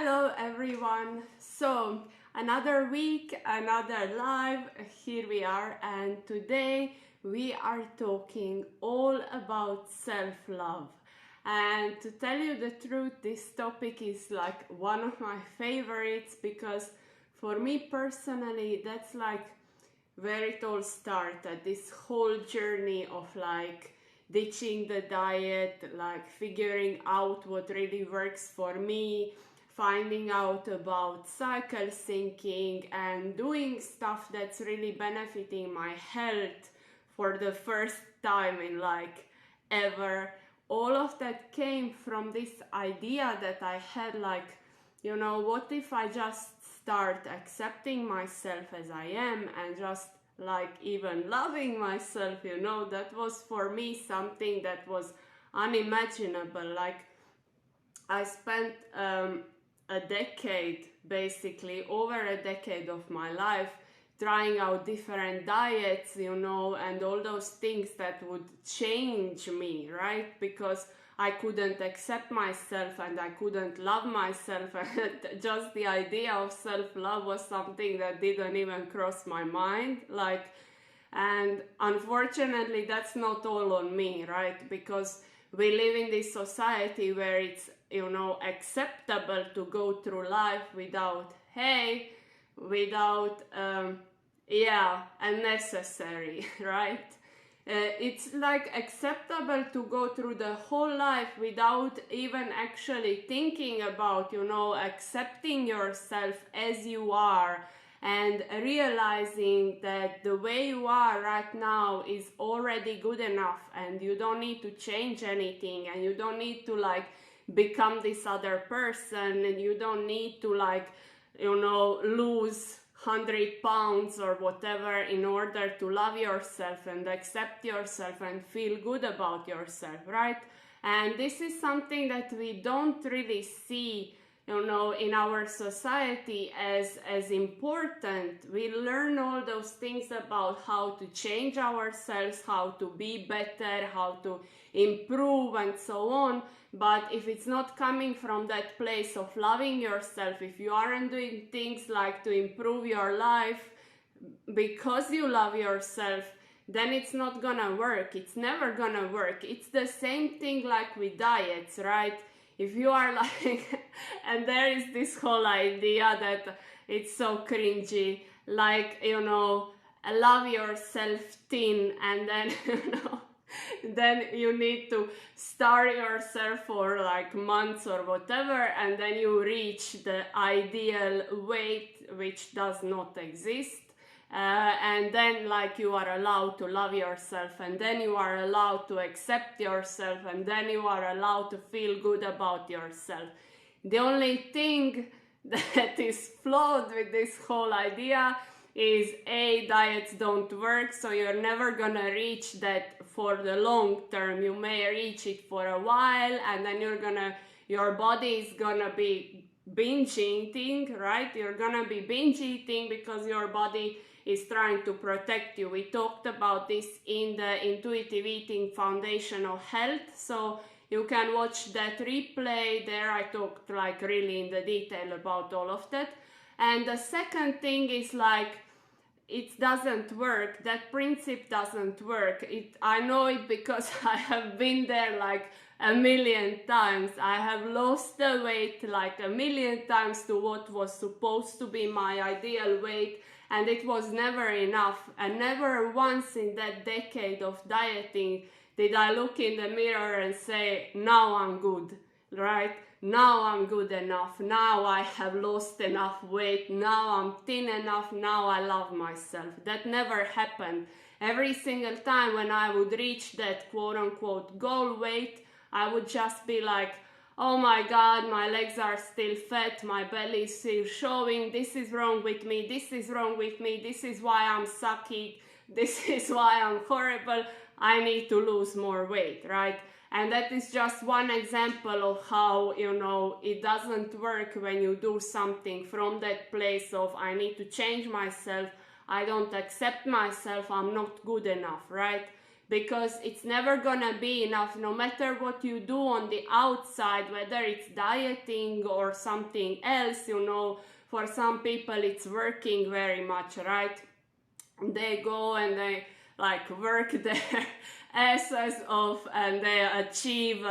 Hello everyone. So another week, another live. Here we are, and today we are talking all about self-love. And to tell you the truth, this topic is like one of my favorites because for me personally, that's like where it all started. This whole journey of like ditching the diet, like figuring out what really works for me, finding out about cycle syncing and doing stuff that's really benefiting my health for the first time in like ever. All of that came from this idea that I had, like, what if I just start accepting myself as I am and just like even loving myself. That was for me something that was unimaginable. Like, I spent a decade, basically over a decade of my life, trying out different diets, and all those things that would change me, right? Because I couldn't accept myself and I couldn't love myself, and just the idea of self-love was something that didn't even cross my mind. And unfortunately, that's not all on me, right? Because we live in this society where it's, acceptable to go through life without unnecessary, right? It's like acceptable to go through the whole life without even actually thinking about, accepting yourself as you are and realizing that the way you are right now is already good enough and you don't need to change anything, and you don't need to like become this other person, and you don't need to lose 100 pounds or whatever in order to love yourself and accept yourself and feel good about yourself, right? And this is something that we don't really see, in our society as important. We learn all those things about how to change ourselves, how to be better, how to improve, and so on. But if it's not coming from that place of loving yourself, if you aren't doing things like to improve your life because you love yourself, then it's not gonna work. It's never gonna work. It's the same thing like with diets, right? If you are like, and there is this whole idea that it's so cringy, like, love yourself thin, and then, then you need to starve yourself for like months or whatever, and then you reach the ideal weight, which does not exist. And then like you are allowed to love yourself, and then you are allowed to accept yourself, and then you are allowed to feel good about yourself. The only thing that is flawed with this whole idea is diets don't work, so you're never gonna reach that for the long term. You may reach it for a while, and then your body is gonna be binge eating, right? You're gonna be binge eating because your body is trying to protect you. We talked about this in the Intuitive Eating Foundation of Health, so you can watch that replay. There I talked like really in the detail about all of that. And the second thing is like, it doesn't work. That principle doesn't work. I know it because I have been there like a million times. I have lost the weight like a million times to what was supposed to be my ideal weight, and it was never enough. And never once in that decade of dieting did I look in the mirror and say, now I'm good, right? Now I'm good enough. Now I have lost enough weight. Now I'm thin enough. Now I love myself. That never happened. Every single time when I would reach that quote unquote goal weight, I would just be like, oh my God, my legs are still fat, my belly is still showing, this is wrong with me, this is wrong with me, this is why I'm sucky, this is why I'm horrible, I need to lose more weight, right? And that is just one example of how, it doesn't work when you do something from that place of I need to change myself, I don't accept myself, I'm not good enough, right? because it's never gonna be enough. No matter what you do on the outside, whether it's dieting or something else, you know, for some people it's working very much, right? They go and they like work their asses off and they achieve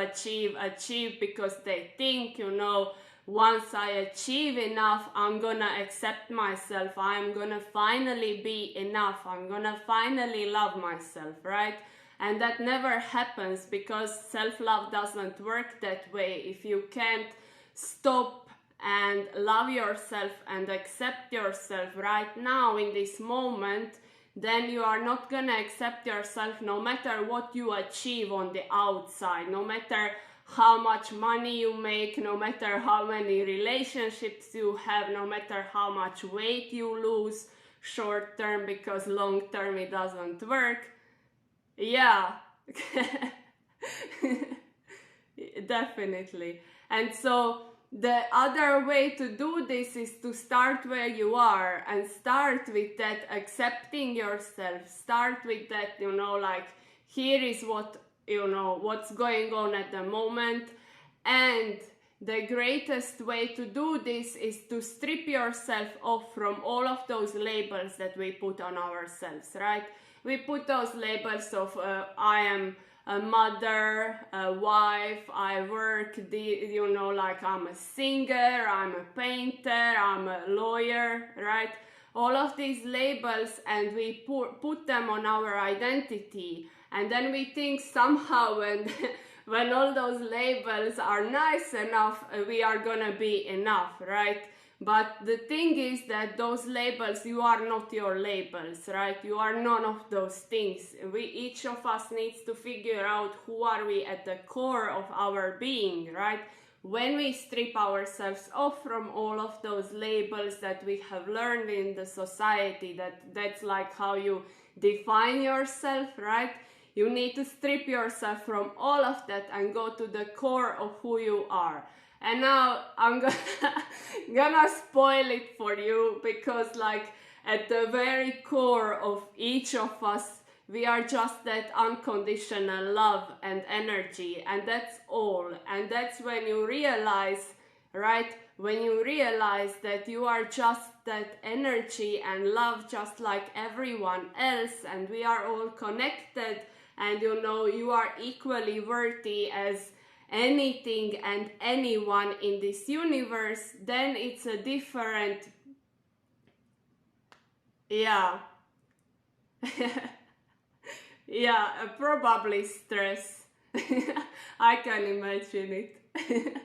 because they think, you know, once I achieve enough, I'm gonna accept myself, I'm gonna finally be enough, I'm gonna finally love myself, right? And that never happens, because self-love doesn't work that way. If you can't stop and love yourself and accept yourself right now in this moment, then you are not gonna accept yourself no matter what you achieve on the outside, no matter how much money you make, no matter how many relationships you have, no matter how much weight you lose short term, because long term it doesn't work. Yeah. Definitely. And so the other way to do this is to start where you are and start with that accepting yourself. Start with that, you know, like, here is what, you know, what's going on at the moment. And the greatest way to do this is to strip yourself off from all of those labels that we put on ourselves, right? We put those labels of I am a mother, a wife, I work, you know, like I'm a singer, I'm a painter, I'm a lawyer, right? All of these labels, and we put them on our identity. And then we think somehow when all those labels are nice enough, we are gonna be enough, right? But the thing is that those labels, you are not your labels, right? You are none of those things. Each of us needs to figure out who are we at the core of our being, right? When we strip ourselves off from all of those labels that we have learned in the society, that's like how you define yourself, right? You need to strip yourself from all of that and go to the core of who you are. And now I'm gonna spoil it for you, because like at the very core of each of us, we are just that unconditional love and energy, and that's all. And that's when you realize, right? When you realize that you are just that energy and love just like everyone else, and we are all connected, and you know, you are equally worthy as anything and anyone in this universe, then it's a different, yeah. Yeah, probably stress. I can imagine it.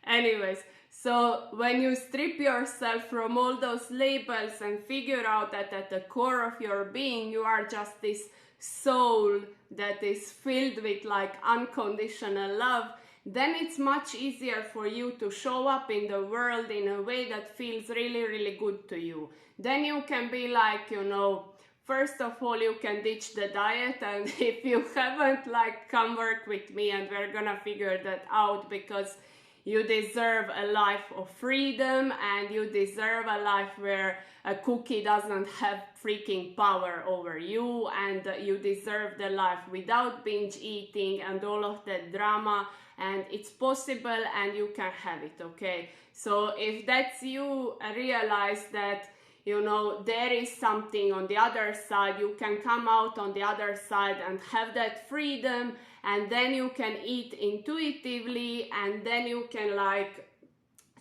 Anyways, so when you strip yourself from all those labels and figure out that at the core of your being, you are just this soul that is filled with like unconditional love, then it's much easier for you to show up in the world in a way that feels really, really good to you. Then you can be like, you know, first of all, you can ditch the diet, and if you haven't, like, come work with me and we're gonna figure that out, because you deserve a life of freedom, and you deserve a life where a cookie doesn't have freaking power over you, and you deserve the life without binge eating and all of that drama, and it's possible and you can have it, okay? So if that's you, realize that, you know, there is something on the other side. You can come out on the other side and have that freedom, and then you can eat intuitively, and then you can like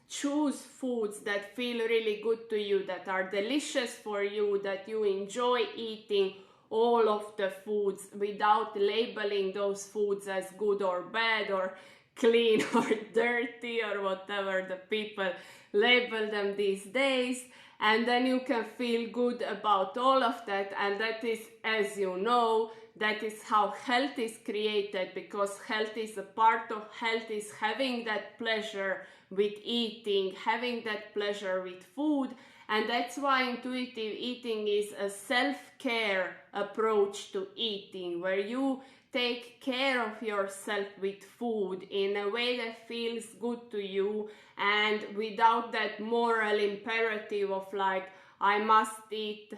choose foods that feel really good to you, that are delicious for you, that you enjoy eating all of the foods without labeling those foods as good or bad or clean or dirty or whatever the people label them these days. And then you can feel good about all of that, and that is, as you know, that is how health is created, because health is a part of health is having that pleasure with eating, having that pleasure with food. And that's why intuitive eating is a self-care approach to eating, where you take care of yourself with food in a way that feels good to you, and without that moral imperative of like, I must eat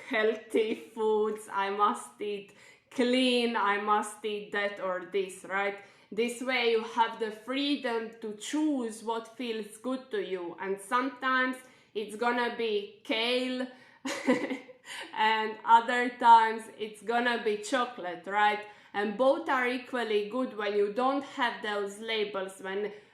healthy foods, I must eat clean, I must eat that or this, right? This way you have the freedom to choose what feels good to you. And sometimes it's gonna be kale and other times it's gonna be chocolate, right? And both are equally good when you don't have those labels.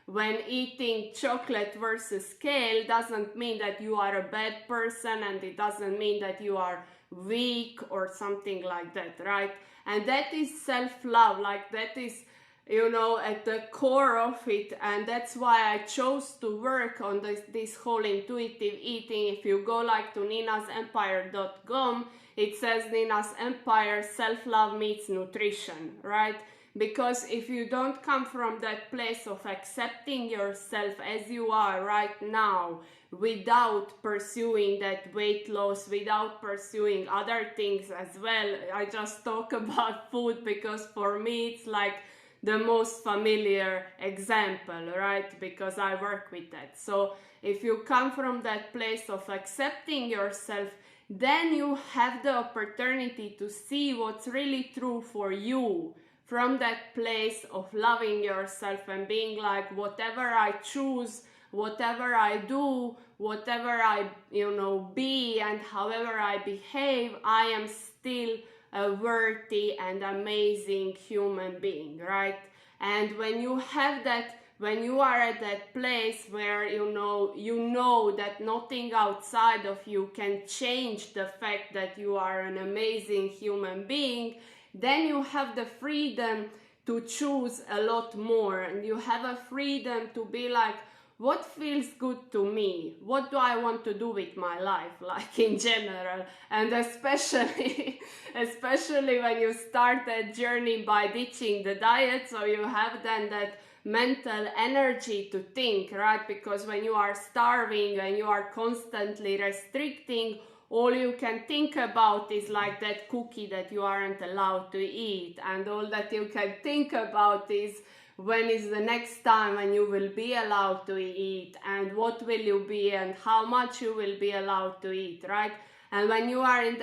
When eating chocolate versus kale doesn't mean that you are a bad person, and it doesn't mean that you are weak or something like that, right? And that is self-love, like that is, you know, at the core of it. And that's why I chose to work on this whole intuitive eating. If you go like to ninasempire.com, it says Nina's Empire, self-love meets nutrition, right? Because if you don't come from that place of accepting yourself as you are right now, without pursuing that weight loss, without pursuing other things as well, I just talk about food because for me it's like the most familiar example, right? Because I work with that. So if you come from that place of accepting yourself, then you have the opportunity to see what's really true for you from that place of loving yourself and being like, whatever I choose, whatever I do, whatever I, you know, be, and however I behave, I am still a worthy and amazing human being, right? And when you have that, when you are at that place where you know that nothing outside of you can change the fact that you are an amazing human being, then you have the freedom to choose a lot more, and you have a freedom to be like, what feels good to me? What do I want to do with my life, like in general? And especially when you start that journey by ditching the diet, so you have then that mental energy to think, right? Because when you are starving and you are constantly restricting, all you can think about is like that cookie that you aren't allowed to eat, and all that you can think about is when is the next time when you will be allowed to eat, and what will you be, and how much you will be allowed to eat, right? And when you are in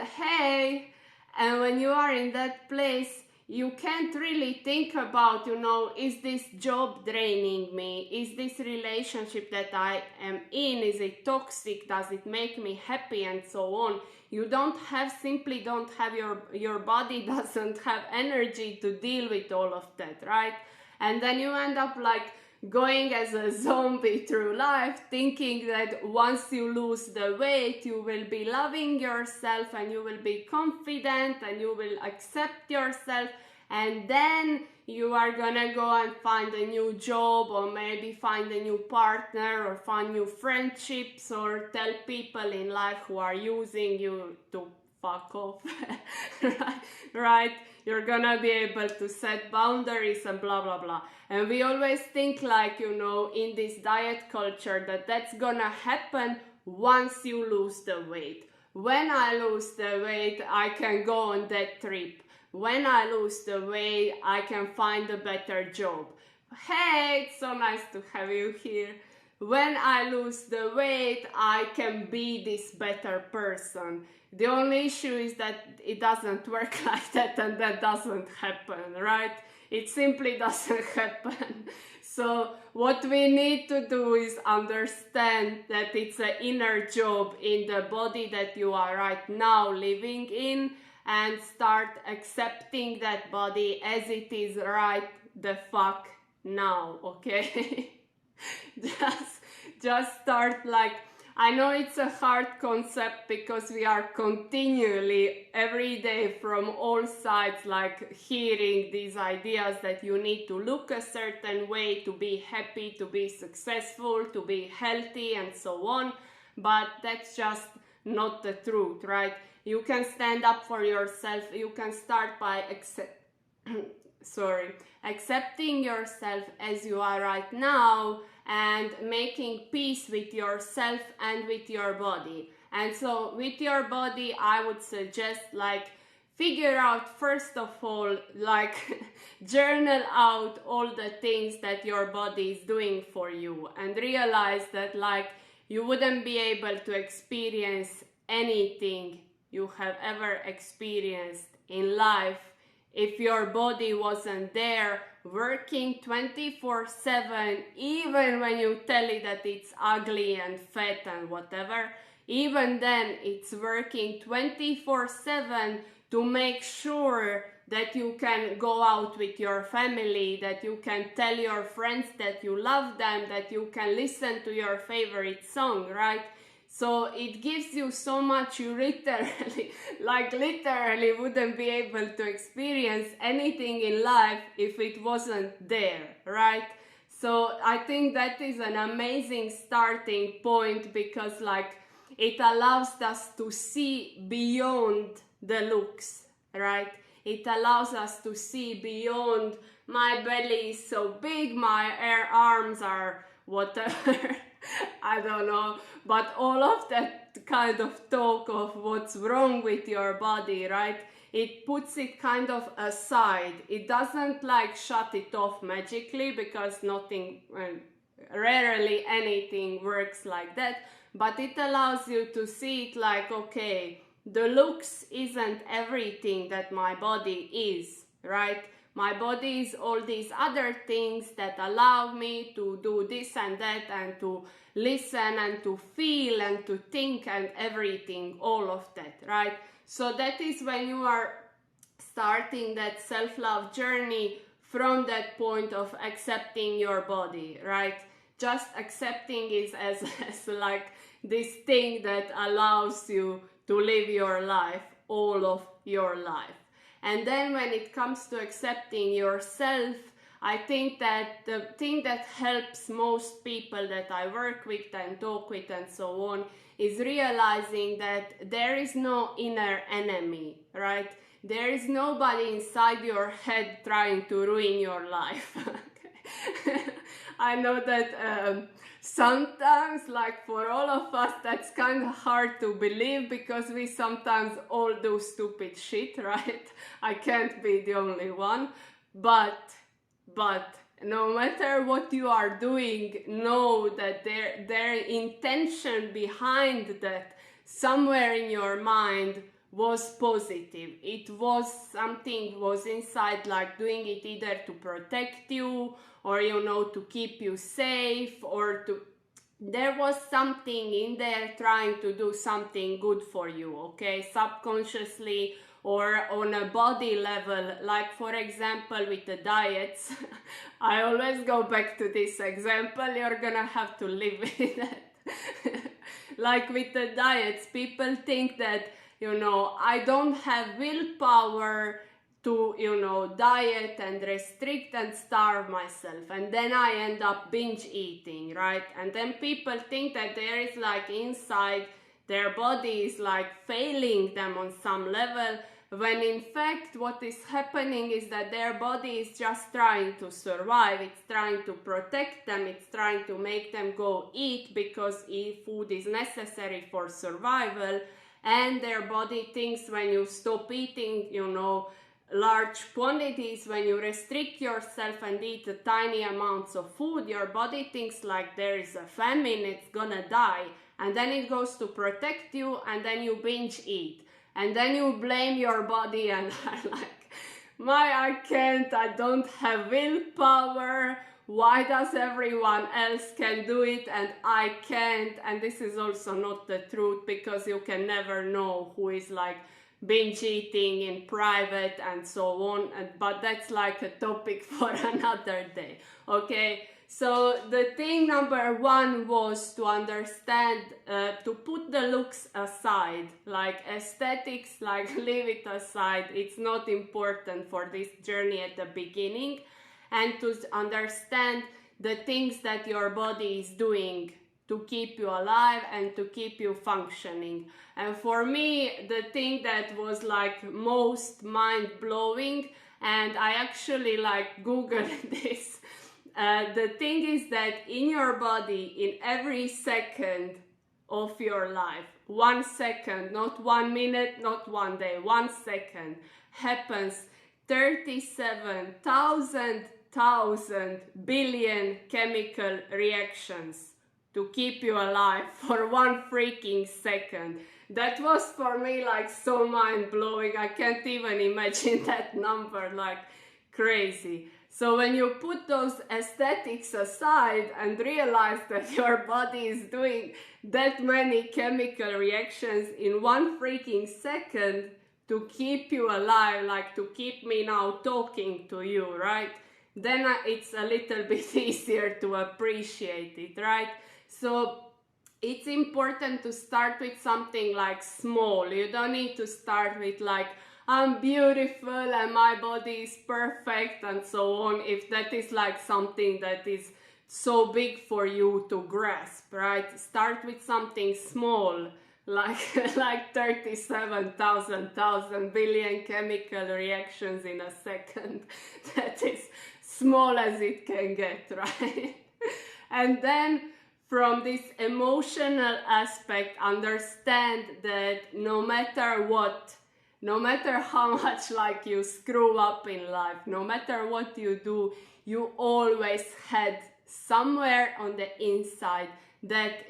when you are in that place, you can't really think about, is this job draining me? Is this relationship that I am in, is it toxic? Does it make me happy? And so on. You simply don't have your body doesn't have energy to deal with all of that, right? And then you end up like going as a zombie through life, thinking that once you lose the weight, you will be loving yourself and you will be confident and you will accept yourself, and then you are gonna go and find a new job, or maybe find a new partner, or find new friendships, or tell people in life who are using you to fuck off, right? You're gonna be able to set boundaries and blah blah blah. And we always think like, in this diet culture, that that's gonna happen once you lose the weight. When I lose the weight, I can go on that trip. When I lose the weight, I can find a better job. Hey, it's so nice to have you here. When I lose the weight, I can be this better person. The only issue is that it doesn't work like that, and that doesn't happen, right? It simply doesn't happen. So what we need to do is understand that it's an inner job in the body that you are right now living in, and start accepting that body as it is right the fuck now, okay? just start like, I know it's a hard concept because we are continually every day from all sides like hearing these ideas that you need to look a certain way to be happy, to be successful, to be healthy, and so on. But that's just not the truth, right? You can stand up for yourself. You can start by accepting yourself as you are right now, and making peace with yourself and with your body. And so with your body, I would suggest like figure out, first of all, like journal out all the things that your body is doing for you, and realize that like you wouldn't be able to experience anything you have ever experienced in life if your body wasn't there working 24/7, even when you tell it that it's ugly and fat and whatever, even then it's working 24/7 to make sure that you can go out with your family, that you can tell your friends that you love them, that you can listen to your favorite song, right? So it gives you so much, you literally, literally wouldn't be able to experience anything in life if it wasn't there, right? So I think that is an amazing starting point, because it allows us to see beyond the looks, right? It allows us to see beyond, my belly is so big, my arms are whatever. I don't know, but all of that kind of talk of what's wrong with your body, right? It puts it kind of aside. It doesn't shut it off magically, because nothing, rarely anything works like that, but it allows you to see it okay, the looks isn't everything that my body is, right? My body is all these other things that allow me to do this and that, and to listen and to feel and to think and everything, all of that, right? So that is when you are starting that self-love journey, from that point of accepting your body, right? Just accepting is as this thing that allows you to live your life, all of your life. And then when it comes to accepting yourself, I think that the thing that helps most people that I work with and talk with and so on is realizing that there is no inner enemy, right? There is nobody inside your head trying to ruin your life. I know that sometimes, for all of us, that's kind of hard to believe, because we sometimes all do stupid shit, right? I can't be the only one. But no matter what you are doing, know that their intention behind that, somewhere in your mind, was positive. It was something was inside, doing it either to protect you, or to keep you safe, or there was something in there trying to do something good for you, okay, subconsciously or on a body level. For example, with the diets, I always go back to this example, you're gonna have to live with it. With the diets, people think that, I don't have willpower to, diet and restrict and starve myself, and then I end up binge eating, right? And then people think that there is inside their body is failing them on some level, when in fact what is happening is that their body is just trying to survive. It's trying to protect them, it's trying to make them go eat, because food is necessary for survival. And their body thinks when you stop eating, large quantities, when you restrict yourself and eat tiny amounts of food, your body thinks there is a famine, it's gonna die, and then it goes to protect you, and then you binge eat, and then you blame your body and are I can't, I don't have willpower, why does everyone else can do it and I can't? And this is also not the truth, because you can never know who is binge eating in private and so on, but that's a topic for another day, okay? So the thing number one was to understand, to put the looks aside, aesthetics, leave it aside, it's not important for this journey at the beginning, and to understand the things that your body is doing to keep you alive and to keep you functioning. And for me, the thing that was most mind-blowing, and I actually Googled this, the thing is that in your body, in every second of your life, 1 second, not 1 minute, not 1 day, 1 second, happens 37,000 billion chemical reactions to keep you alive for 1 freaking second. That was for me like so mind-blowing. I can't even imagine that number, like crazy. So when you put those aesthetics aside and realize that your body is doing that many chemical reactions in 1 freaking second to keep you alive, like to keep me now talking to you, right? Then it's a little bit easier to appreciate it, right? So it's important to start with something like small. You don't need to start with like, I'm beautiful and my body is perfect and so on, if that is like something that is so big for you to grasp, right? Start with something small, like 37,000 billion chemical reactions in a second. That is small as it can get, right? And then from this emotional aspect, understand that no matter what, no matter how much like you screw up in life, no matter what you do, you always had somewhere on the inside that,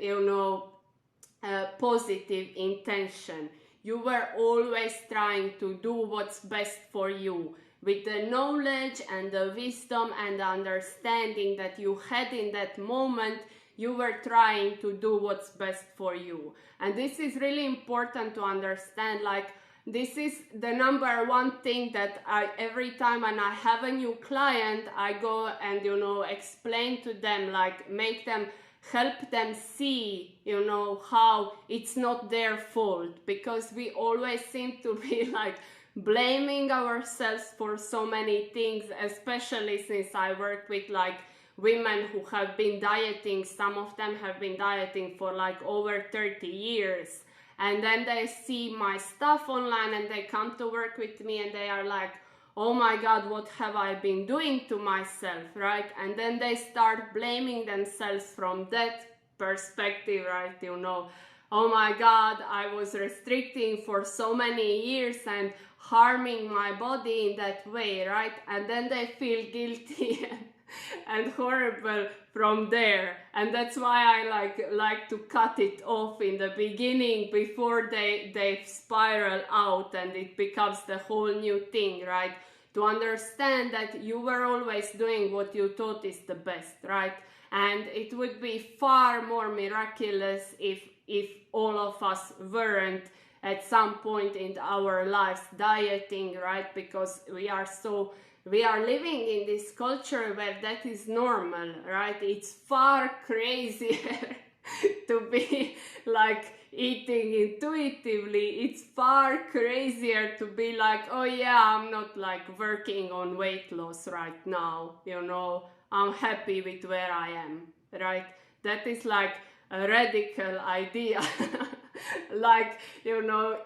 positive intention. You were always trying to do what's best for you, with the knowledge and the wisdom and the understanding that you had in that moment. You were trying to do what's best for you. And this is really important to understand. Like, this is the number one thing that every time when I have a new client, I go and, explain to them, like help them see, how it's not their fault, because we always seem to be like blaming ourselves for so many things, especially since I work with like women who have been dieting. Some of them have been dieting for like over 30 years. And then they see my stuff online and they come to work with me and they are like, oh my God, what have I been doing to myself, right? And then they start blaming themselves from that perspective, right? Oh my God, I was restricting for so many years and harming my body in that way, right? And then they feel guilty and horrible from there. And that's why I like to cut it off in the beginning before they spiral out and it becomes the whole new thing, right? To understand that you were always doing what you thought is the best, right? And it would be far more miraculous if all of us weren't at some point in our lives dieting, right? Because we are living in this culture where that is normal, right? It's far crazier to be like eating intuitively. It's far crazier to be like, oh yeah, I'm not like working on weight loss right now, I'm happy with where I am, right? That is like a radical idea. Like,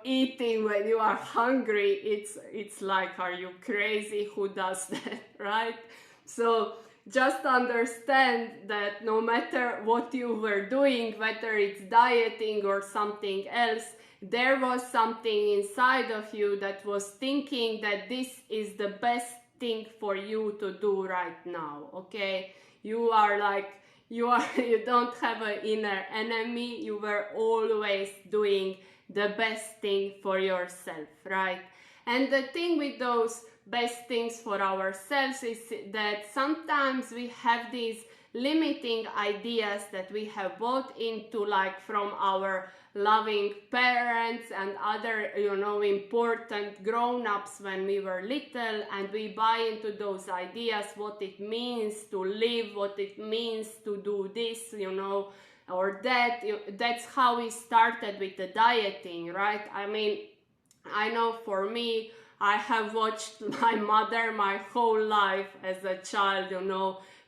eating when you are hungry, it's like, are you crazy? Who does that, right? So just understand that no matter what you were doing, whether it's dieting or something else, there was something inside of you that was thinking that this is the best thing for you to do right now, okay? You don't have an inner enemy. You were always doing the best thing for yourself, right? And the thing with those best things for ourselves is that sometimes we have these limiting ideas that we have bought into, like from our loving parents and other, important grown-ups when we were little, and we buy into those ideas, what it means to live, what it means to do this, or that. That's how we started with the dieting, right? I mean, I know for me, I have watched my mother my whole life as a child,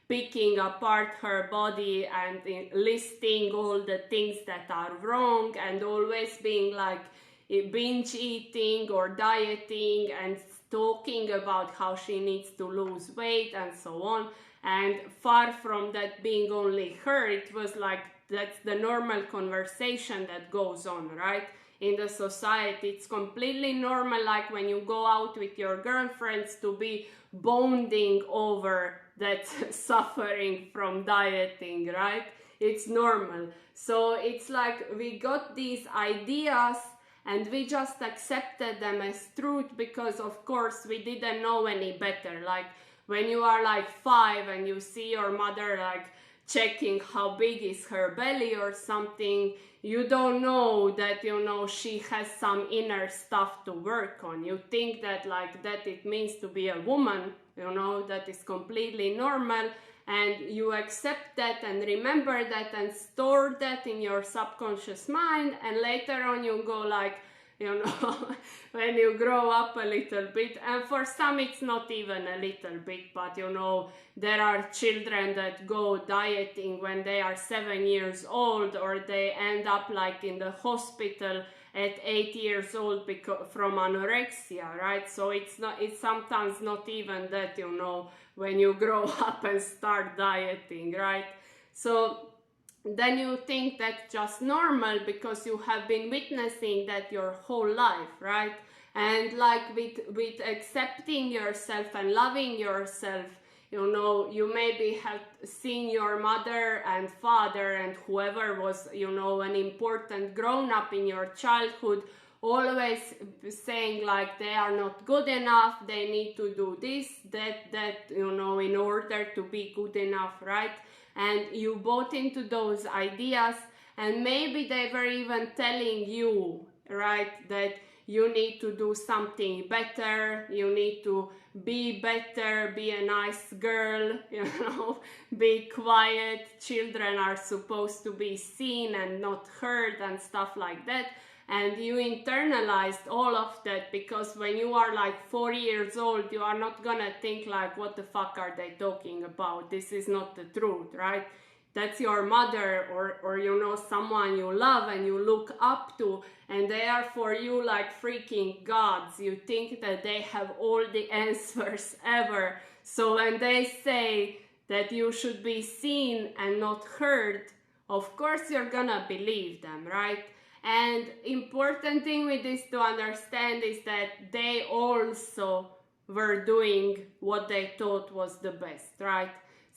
picking apart her body and listing all the things that are wrong, and always being like binge eating or dieting and talking about how she needs to lose weight and so on. And far from that being only her, it was like that's the normal conversation that goes on, right? In the society, it's completely normal, like when you go out with your girlfriends, to be bonding over that suffering from dieting, right? it's normal. So it's like we got these ideas and we just accepted them as truth because of course we didn't know any better. Like when you are like 5 and you see your mother like checking how big is her belly or something, you don't know that, you know, she has some inner stuff to work on. You think that like that it means to be a woman, you know, that is completely normal, and you accept that and remember that and store that in your subconscious mind, and later on you go like, you know, when you grow up a little bit, and for some it's not even a little bit, but you know, there are children that go dieting when they are 7 years old, or they end up like in the hospital at 8 years old because from anorexia, right? So it's sometimes not even that, you know, when you grow up and start dieting, right? So then you think that's just normal because you have been witnessing that your whole life, right? And like with accepting yourself and loving yourself, you know, you maybe have seen your mother and father and whoever was, you know, an important grown-up in your childhood always saying like they are not good enough, they need to do this, that, you know, in order to be good enough, right? And you bought into those ideas, and maybe they were even telling you, right, that you need to do something better, you need to be better, be a nice girl, you know, be quiet, children are supposed to be seen and not heard and stuff like that. And you internalized all of that because when you are like 4 years old, you are not gonna think like, what the fuck are they talking about? This is not the truth, right? That's your mother or you know, someone you love and you look up to, and they are for you like freaking gods. You think that they have all the answers ever. So when they say that you should be seen and not heard, of course you're gonna believe them, right? And important thing with this to understand is that they also were doing what they thought was the best, right?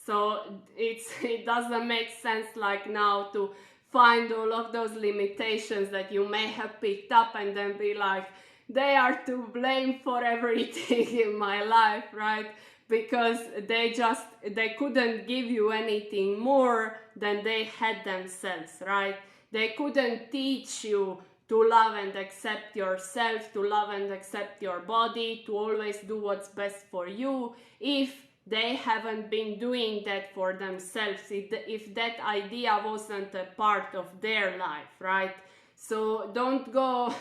So it doesn't make sense like now to find all of those limitations that you may have picked up and then be like, they are to blame for everything in my life, right? Because they couldn't give you anything more than they had themselves, right? They couldn't teach you to love and accept yourself, to love and accept your body, to always do what's best for you, if they haven't been doing that for themselves, if that idea wasn't a part of their life, right? So don't go,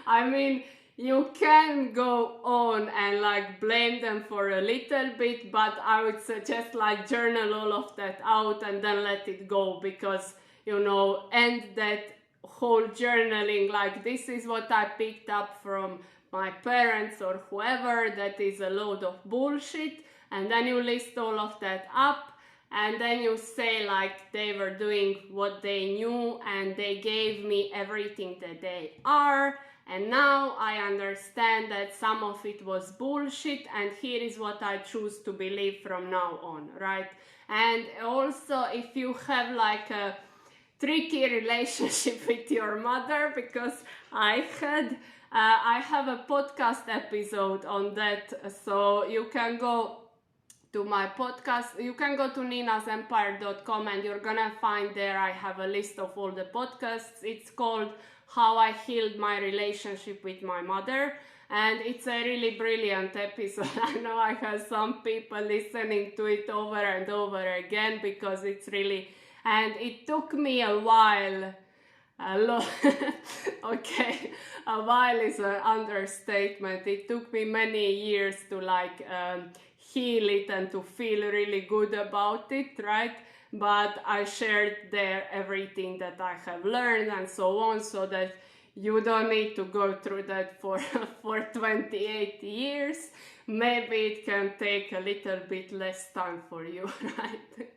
I mean, you can go on and like blame them for a little bit, but I would suggest like journal all of that out and then let it go, because, you know, end that whole journaling like, this is what I picked up from my parents or whoever, that is a load of bullshit. And then you list all of that up, and then you say like, they were doing what they knew and they gave me everything that they are, and now I understand that some of it was bullshit, and here is what I choose to believe from now on, right? And also, if you have like a tricky relationship with your mother, because I have a podcast episode on that, so you can go to my podcast. You can go to ninasempire.com and you're gonna find there I have a list of all the podcasts. It's called How I Healed My Relationship with My Mother, and it's a really brilliant episode. I know I have some people listening to it over and over again because it's really, and it took me a while. Okay, a while is an understatement. It took me many years to like heal it and to feel really good about it, right? But I shared there everything that I have learned and so on, so that you don't need to go through that for 28 years. Maybe it can take a little bit less time for you, right?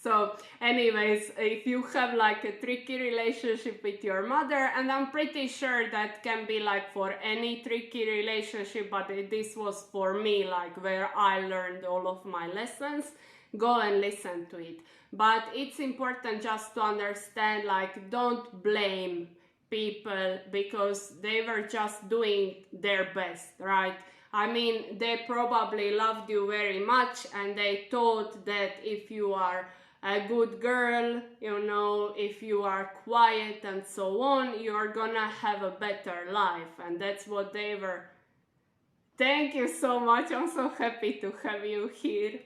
So anyways, if you have like a tricky relationship with your mother, and I'm pretty sure that can be like for any tricky relationship, but this was for me like where I learned all of my lessons, go and listen to it. but it's important just to understand, like, don't blame people because they were just doing their best, right? I mean, they probably loved you very much and they thought that if you are a good girl, you know, if you are quiet and so on, you're gonna have a better life. And that's what they were. Thank you so much. I'm so happy to have you here.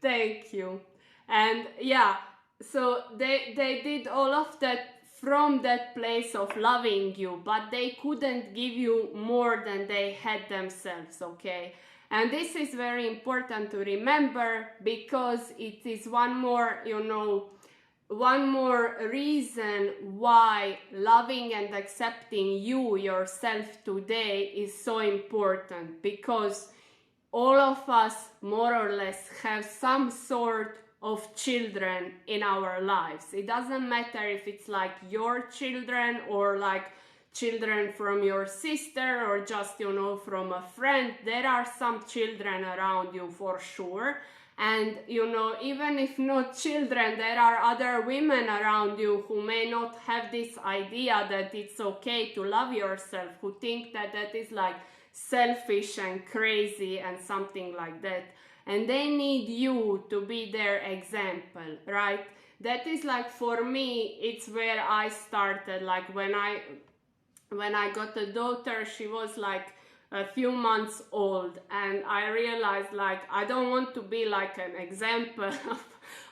Thank you. And yeah, so they did all of that from that place of loving you, but they couldn't give you more than they had themselves, okay? And this is very important to remember because it is one more, you know, one more reason why loving and accepting you yourself today is so important, because all of us more or less have some sort of children in our lives. It doesn't matter if it's like your children or like children from your sister or just, you know, from a friend. There are some children around you for sure. And, you know, even if not children, there are other women around you who may not have this idea that it's okay to love yourself, who think that that is like selfish and crazy and something like that. And they need you to be their example, right? That is like, for me, it's where I started. Like when I got a daughter, she was like a few months old, and I realized, like, I don't want to be like an example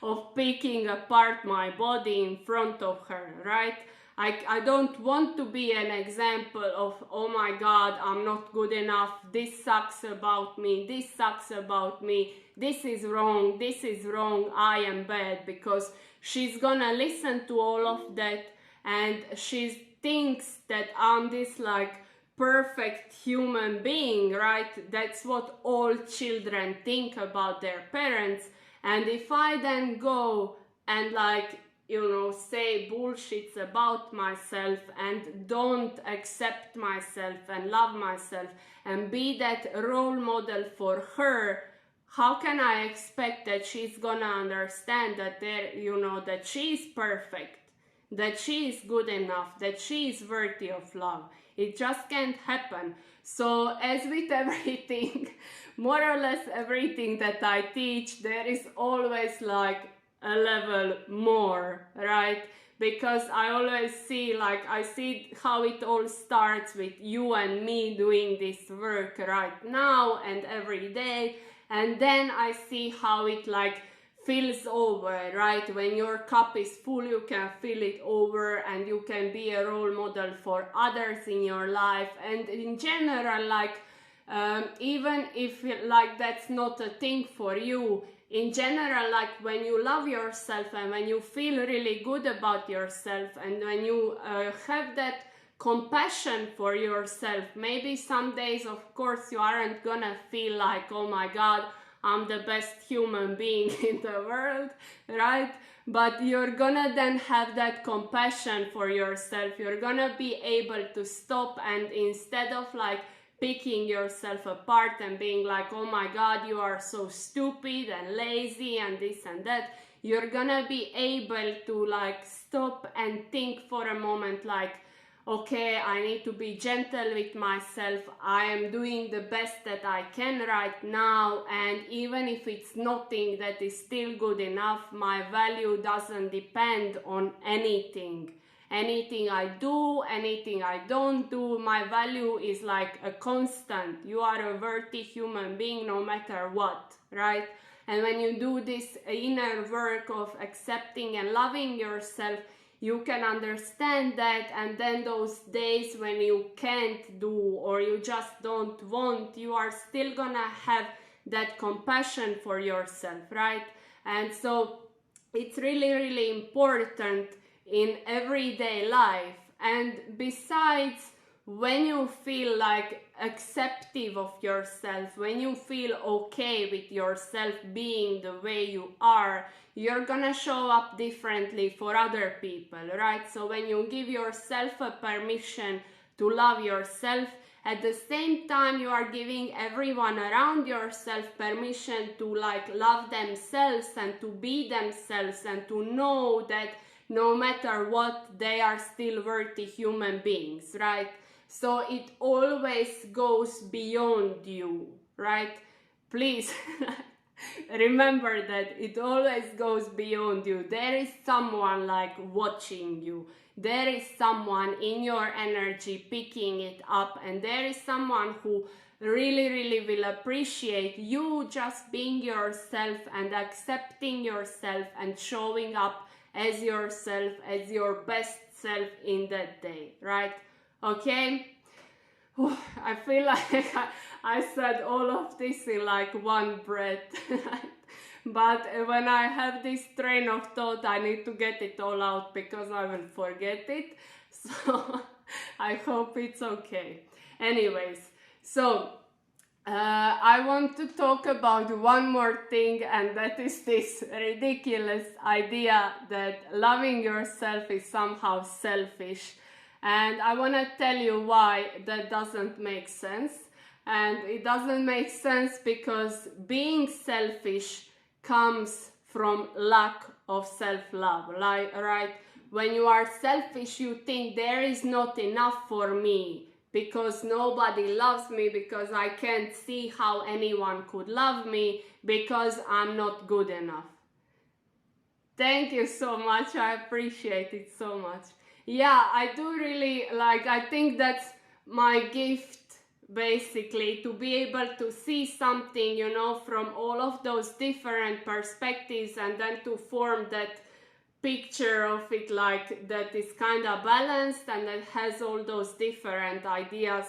of picking apart my body in front of her, right? I don't want to be an example of, oh my God, I'm not good enough, this sucks about me, this sucks about me, this is wrong, I am bad, because she's gonna listen to all of that and she thinks that I'm this like perfect human being, right? That's what all children think about their parents. And if I then go and like, you know, say bullshits about myself and don't accept myself and love myself and be that role model for her, how can I expect that she's gonna understand that there, you know, that she's perfect, that she is good enough, that she is worthy of love? It just can't happen. So as with everything, more or less everything that I teach, there is always like a level more, right? Because I always see, like, I see how it all starts with you and me doing this work right now and every day, and then I see how it like fills over, right? When your cup is full, you can fill it over and you can be a role model for others in your life. And in general, like, even if like that's not a thing for you, in general, like when you love yourself and when you feel really good about yourself and when you have that compassion for yourself, maybe some days, of course, you aren't gonna feel like, oh my God, I'm the best human being in the world, right? But you're gonna then have that compassion for yourself. You're gonna be able to stop, and instead of like picking yourself apart and being like, oh my God, you are so stupid and lazy and this and that, you're gonna be able to like stop and think for a moment like, okay, I need to be gentle with myself. I am doing the best that I can right now, and even if it's nothing, that is still good enough. My value doesn't depend on anything. Anything I do, anything I don't do, my value is like a constant. You are a worthy human being no matter what, right? And when you do this inner work of accepting and loving yourself, you can understand that, and then those days when you can't do or you just don't want, you are still gonna have that compassion for yourself, right? And so it's really, really important in everyday life. And besides, when you feel like acceptive of yourself, when you feel okay with yourself being the way you are, you're gonna show up differently for other people, right? So when you give yourself a permission to love yourself At the same time, you are giving everyone around yourself permission to like love themselves and to be themselves and to know that no matter what, they are still worthy human beings, right? So it always goes beyond you, right? Please remember that it always goes beyond you. There is someone like watching you. There is someone in your energy picking it up, and there is someone who really will appreciate you just being yourself and accepting yourself and showing up as yourself, as your best self in that day, right? Okay? I feel like I said all of this in like one breath. But when I have this train of thought, I need to get it all out because I will forget it. So I hope it's okay. Anyways, so I want to talk about one more thing, and that is this ridiculous idea that loving yourself is somehow selfish. And I want to tell you why that doesn't make sense. And it doesn't make sense because being selfish comes from lack of self-love, right? When you are selfish, you think there is not enough for me because nobody loves me, because I can't see how anyone could love me, because I'm not good enough. Thank you so much. I appreciate it so much. Yeah, I do really like, I think that's my gift, basically, to be able to see something, you know, from all of those different perspectives and then to form that picture of it like that is kind of balanced and that has all those different ideas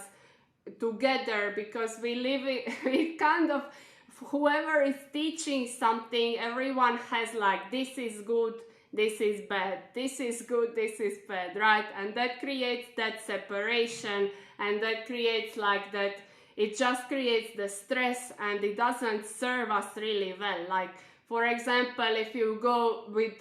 together, because we live it kind of, whoever is teaching something, everyone has like, this is good, this is bad, this is good, this is bad, right? And that creates that separation, and that creates like that, it just creates the stress, and it doesn't serve us really well. Like, for example, if you go with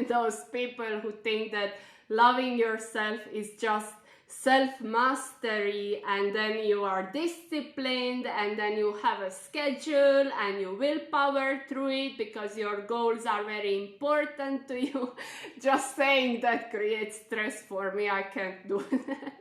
those people who think that loving yourself is just self-mastery, and then you are disciplined, and then you have a schedule and you will power through it because your goals are very important to you. Just saying that creates stress for me. I can't do that.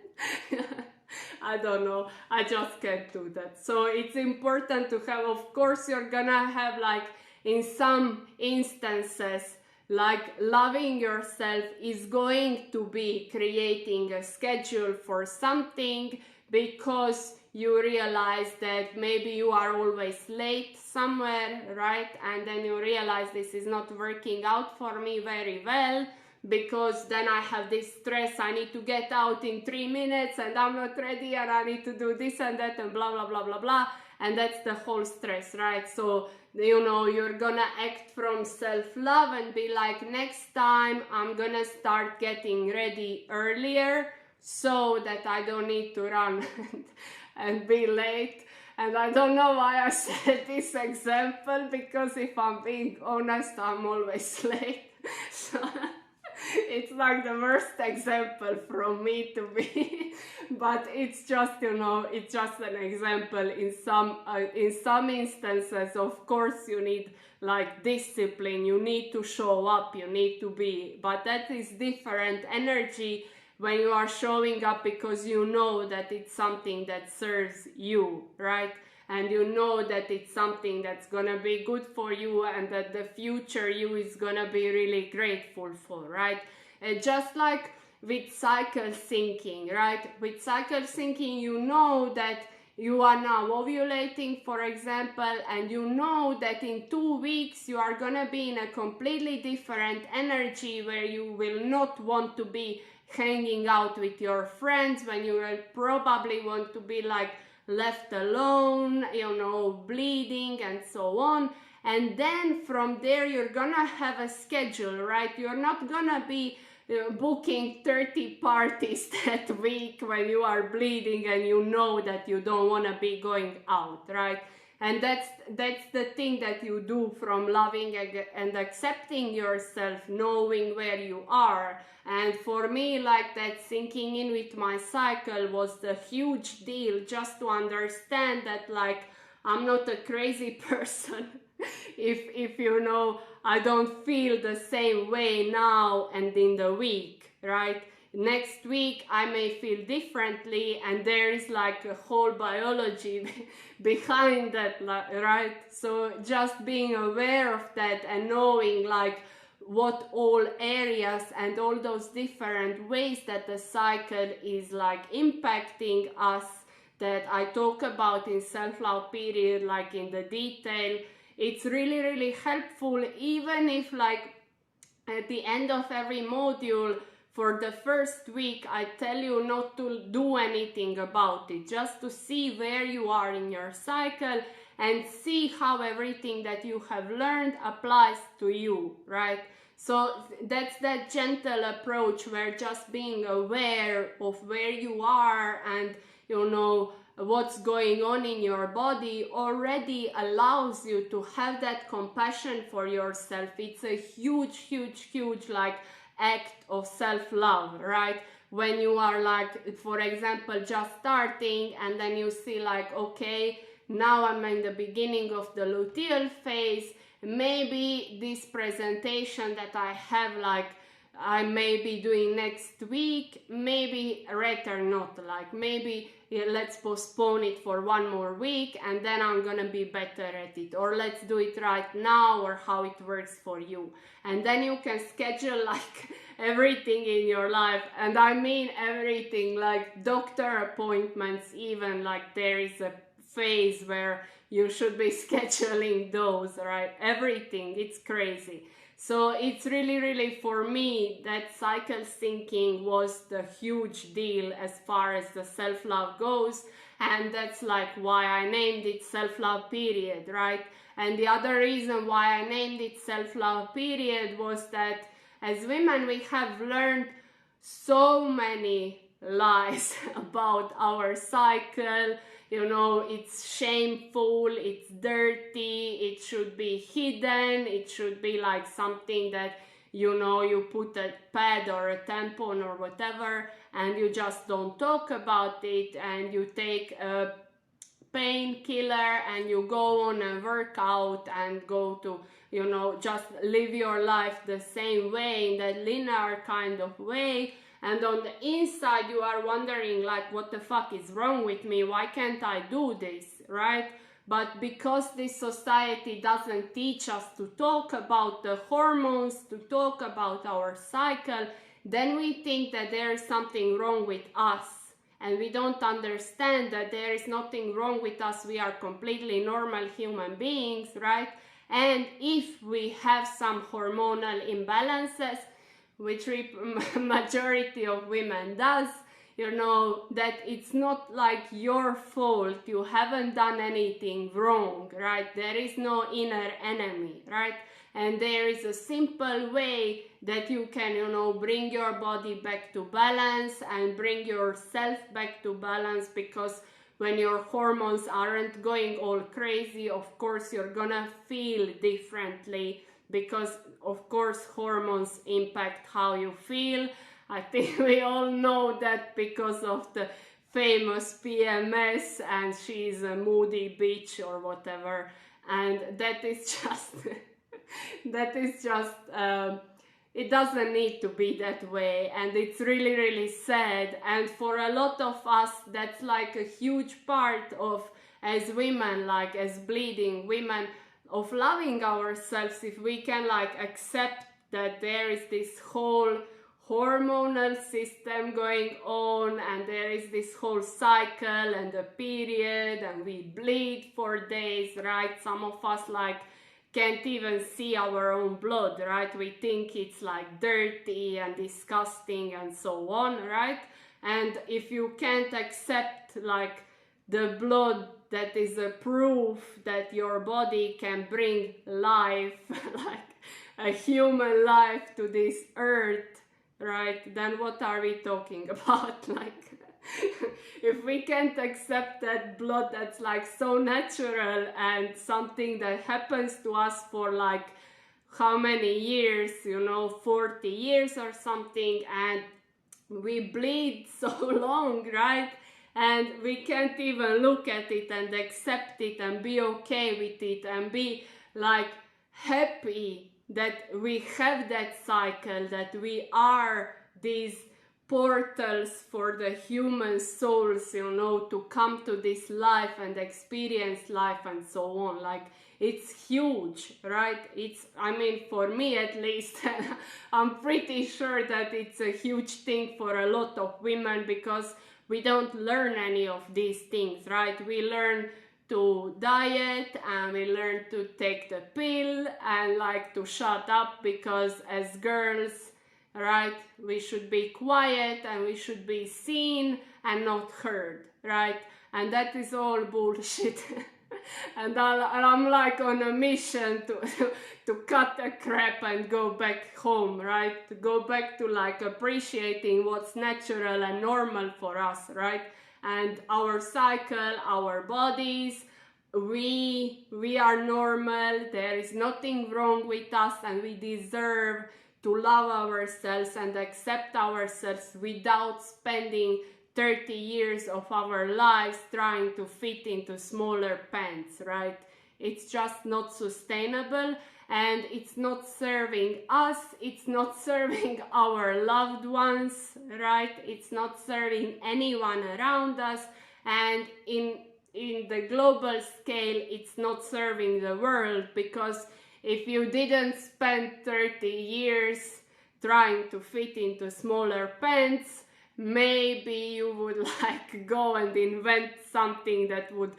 I don't know, I just can't do that. So it's important to have, of course you're gonna have like, in some instances, like loving yourself is going to be creating a schedule for something because you realize that maybe you are always late somewhere, right? And then you realize this is not working out for me very well, because then I have this stress, I need to get out in 3 minutes and I'm not ready and I need to do this and that and blah, blah, blah, blah, blah. And that's the whole stress, right? So, you know, you're gonna act from self-love and be like, next time I'm gonna start getting ready earlier so that I don't need to run and be late. And I don't know why I said this example, because if I'm being honest, I'm always late. So it's like the worst example from me to be, but it's just, you know, it's just an example. In some instances, of course, you need like discipline, you need to show up, you need to be, but that is different energy when you are showing up because you know that it's something that serves you, right? And you know that it's something that's gonna be good for you and that the future you is gonna be really grateful for, right? And just like with cycle syncing, right? With cycle syncing, you know that you are now ovulating, for example, and you know that in 2 weeks you are gonna be in a completely different energy where you will not want to be hanging out with your friends, when you will probably want to be like left alone, you know, bleeding and so on. And then from there you're gonna have a schedule, right? You're not gonna be booking 30 parties that week when you are bleeding and you know that you don't want to be going out, right? And that's the thing that you do from loving and accepting yourself, knowing where you are. And for me, like that sinking in with my cycle was the huge deal, just to understand that like I'm not a crazy person if you know I don't feel the same way now and in the week, right? Next week I may feel differently, and there is like a whole biology behind that, right? So just being aware of that and knowing like what all areas and all those different ways that the cycle is like impacting us, that I talk about in self-love period, like in the detail, it's really, really helpful. Even if like at the end of every module, for the first week, I tell you not to do anything about it, just to see where you are in your cycle and see how everything that you have learned applies to you, right? So that's that gentle approach where just being aware of where you are and, you know, what's going on in your body already allows you to have that compassion for yourself. It's a huge, huge, huge like act of self-love, right? When you are like, for example, just starting, and then you see like, okay, now I'm in the beginning of the luteal phase, maybe this presentation that I have, like I may be doing next week, maybe rather not, like maybe let's postpone it for one more week and then I'm gonna be better at it, or let's do it right now, or how it works for you. And then you can schedule like everything in your life, and I mean everything, like doctor appointments even, like there is a phase where you should be scheduling those, right? Everything, it's crazy. So it's really, really, for me, that cycle syncing was the huge deal as far as the self-love goes. And that's like why I named it self-love period, right? And the other reason why I named it self-love period was that as women, we have learned so many lies about our cycle. You know, it's shameful, it's dirty, it should be hidden, it should be like something that, you know, you put a pad or a tampon or whatever and you just don't talk about it, and you take a painkiller and you go on a workout and go to, you know, just live your life the same way, in that linear kind of way. And on the inside, you are wondering, like, what the fuck is wrong with me? Why can't I do this, right? But because this society doesn't teach us to talk about the hormones, to talk about our cycle, then we think that there is something wrong with us. And we don't understand that there is nothing wrong with us. We are completely normal human beings, right? And if we have some hormonal imbalances, which majority of women does, you know, that it's not like your fault, you haven't done anything wrong, right? There is no inner enemy, right? And there is a simple way that you can, you know, bring your body back to balance and bring yourself back to balance, because when your hormones aren't going all crazy, of course you're gonna feel differently, because of course hormones impact how you feel. I think we all know that because of the famous PMS, and she's a moody bitch or whatever, and that is just that is just it doesn't need to be that way, and it's really, really sad. And for a lot of us, that's like a huge part of, as women, like as bleeding women, of loving ourselves, if we can like accept that there is this whole hormonal system going on, and there is this whole cycle and the period, and we bleed for days, right? Some of us like can't even see our own blood, right? We think it's like dirty and disgusting and so on, right? And if you can't accept like the blood that is a proof that your body can bring life, like a human life to this earth, right? Then what are we talking about? Like, if we can't accept that blood that's like so natural and something that happens to us for like how many years, 40 years or something, and we bleed so long, right? And we can't even look at it and accept it and be okay with it and be like happy that we have that cycle, that we are these portals for the human souls, to come to this life and experience life and so on. Like, it's huge, right? For me at least, I'm pretty sure that it's a huge thing for a lot of women, because we don't learn any of these things, right? We learn to diet and we learn to take the pill and like to shut up, because as girls, right, we should be quiet and we should be seen and not heard, right? And that is all bullshit. And I'm like on a mission to cut the crap and go back home, right? To go back to like appreciating what's natural and normal for us, right? And our cycle, our bodies, we are normal, there is nothing wrong with us, and we deserve to love ourselves and accept ourselves without spending 30 years of our lives trying to fit into smaller pants, right? It's just not sustainable, and it's not serving us, it's not serving our loved ones, right? It's not serving anyone around us, and in the global scale, it's not serving the world, because if you didn't spend 30 years trying to fit into smaller pants, maybe you would like go and invent something that would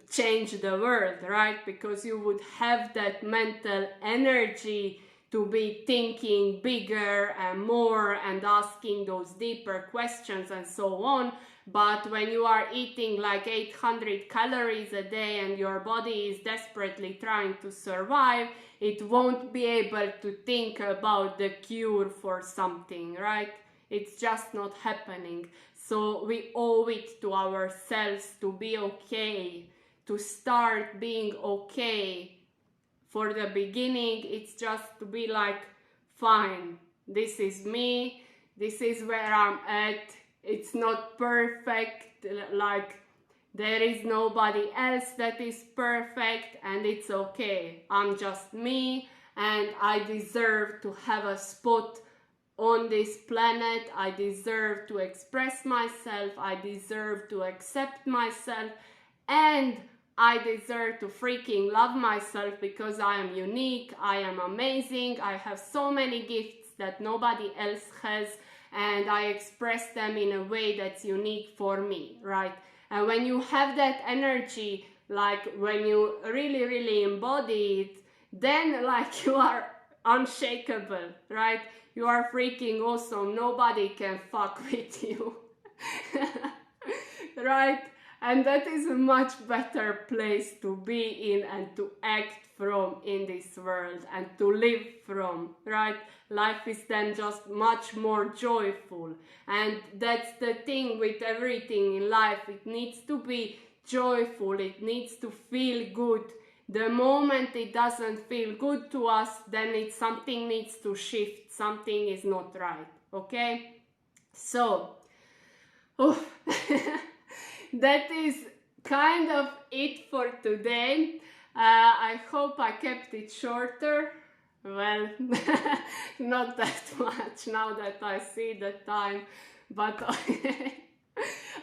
change the world, right? Because you would have that mental energy to be thinking bigger and more and asking those deeper questions and so on. But when you are eating like 800 calories a day and your body is desperately trying to survive, it won't be able to think about the cure for something, right? It's just not happening. So we owe it to ourselves to be okay, to start being okay. For the beginning, it's just to be like, fine, this is me, this is where I'm at, it's not perfect, like there is nobody else that is perfect, and it's okay. I'm just me, and I deserve to have a spot on this planet. I deserve to express myself, I deserve to accept myself, and I deserve to freaking love myself, because I am unique, I am amazing, I have so many gifts that nobody else has, and I express them in a way that's unique for me, right? And when you have that energy, like when you really, really embody it, then like you are unshakable, right? You are freaking awesome. Nobody can fuck with you. Right? And that is a much better place to be in and to act from in this world and to live from, right? Life is then just much more joyful. And that's the thing with everything in life. It needs to be joyful. It needs to feel good. The moment it doesn't feel good to us, then something needs to shift. Something is not right, okay? So, that is kind of it for today. I hope I kept it shorter. Well, not that much now that I see the time, but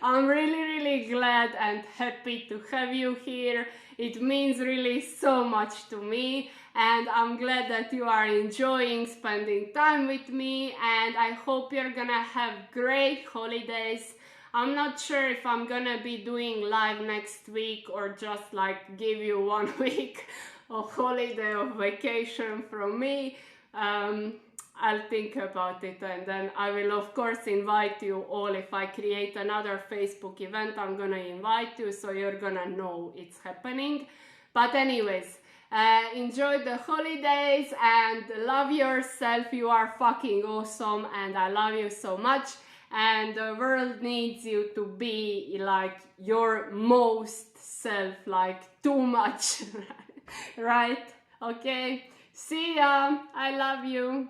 I'm really, really glad and happy to have you here. It means really so much to me, and I'm glad that you are enjoying spending time with me, and I hope you're gonna have great holidays. I'm not sure if I'm gonna be doing live next week or just like give you 1 week of holiday or vacation from me. I'll think about it, and then I will of course invite you all. If I create another Facebook event, I'm gonna invite you, so you're gonna know it's happening. But anyways, enjoy the holidays and love yourself. You are fucking awesome, and I love you so much. and the world needs you to be like your most self, like too much, right? Okay, see ya, I love you.